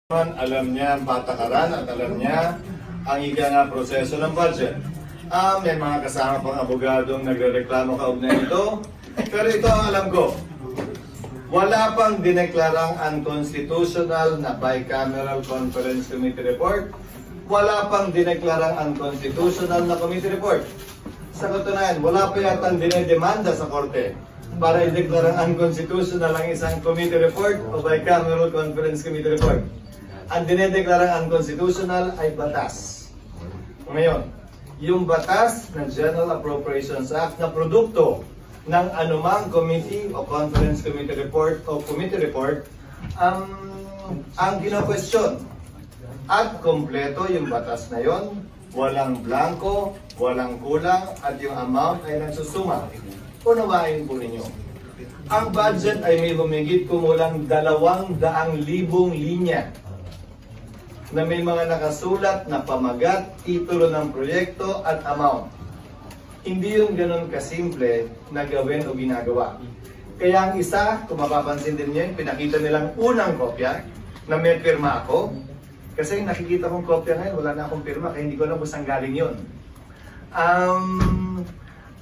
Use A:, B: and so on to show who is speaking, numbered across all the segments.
A: Alam niya ang patakaran at alam niya ang ika nga proseso ng budget. May mga kasama pang abogadong nagrereklamo kaugnay ito, pero ito ang alam ko. Wala pang dineklarang unconstitutional na bicameral conference committee report. Wala pang dineklarang unconstitutional na committee report. Sa katunayan, wala pa yatang dinedemanda sa korte para ideklarang unconstitutional ang isang committee report o bicameral conference committee report. Ang dinedeklarang unconstitutional ay batas. Ngayon, yung batas ng General Appropriations Act na produkto ng anumang committee o conference committee report o committee report ang kina-question. At kompleto yung batas na yon, walang blanco, walang kulang, at yung amount ay nagsusuma. Unawain po ninyo. Ang budget ay may humigit kumulang 200,000 linya na may mga nakasulat na pamagat, titulo ng proyekto at amount. Hindi yung ganun kasimple na gawin o ginagawa. Kaya ang isa, kung mapapansin din niyo, pinakita nilang unang kopya na may pirma ako. Kasi nakikita kong kopya ngayon, wala na akong pirma, kaya hindi ko alam kung saan galing yun.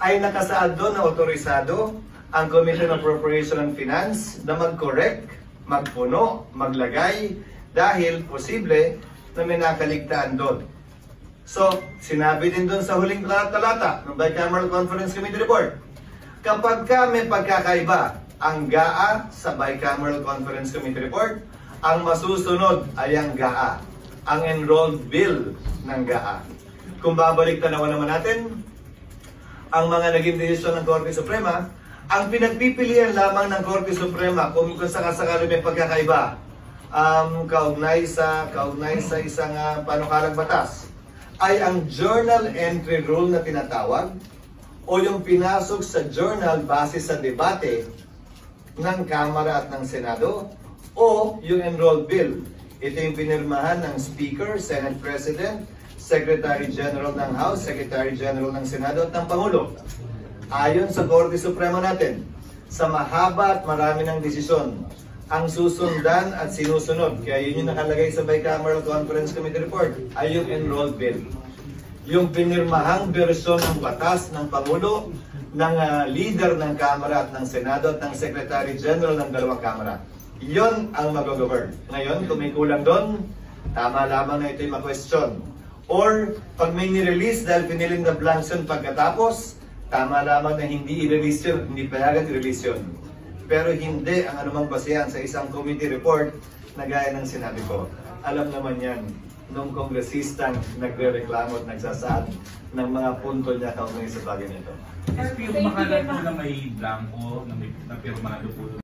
A: Ay nakasaad doon na otorisado ang Committee on Appropriation and Finance na mag-correct, magpuno, maglagay, dahil posible na may nakaligtaan doon. So, sinabi din doon sa huling talata ng Bicameral Conference Committee Report, kapag may pagkakaiba ang GAA sa Bicameral Conference Committee Report, ang masusunod ay ang GAA, ang enrolled bill ng GAA. Kung babalik tanawan naman natin, ang mga naging desisyon ng Korte Suprema, ang pinagpipilian lamang ng Korte Suprema kung sakasakali may pagkakaiba, kaugnay sa isang panukalang batas ay ang journal entry rule na tinatawag o yung pinasok sa journal base sa debate ng Kamara at ng Senado o yung enrolled bill. Ito yung pinirmahan ng Speaker, Senate President, Secretary General ng House, Secretary General ng Senado at ng Pangulo. Ayon sa Korte Suprema natin, sa mahaba at marami ng desisyon, ang susundan at sinusunod, kaya yun yung nakalagay sa Bicameral Conference Committee Report, ay yung enrolled bill. Yung pinirmahang bersyon ng batas ng Pangulo, ng leader ng Kamara at ng Senado at ng Secretary General ng dalawang Kamara. Yun ang mag-govern. Ngayon, kung may kulang doon, tama lamang na ito'y ma-question. Or, pag may nirelease dahil piniling na blanks yun pagkatapos, tama lamang na hindi i-release yun, hindi payagan i-release yun. Pero hindi ang anumang basehan sa isang committee report na gaya ng sinabi ko. Alam naman yan nung kongresistang nagre-reklamo at nagsasaad ng mga punto niya kaugnay sa bagay nito.
B: SP, yung makalat po na may blanco, na may napirmado po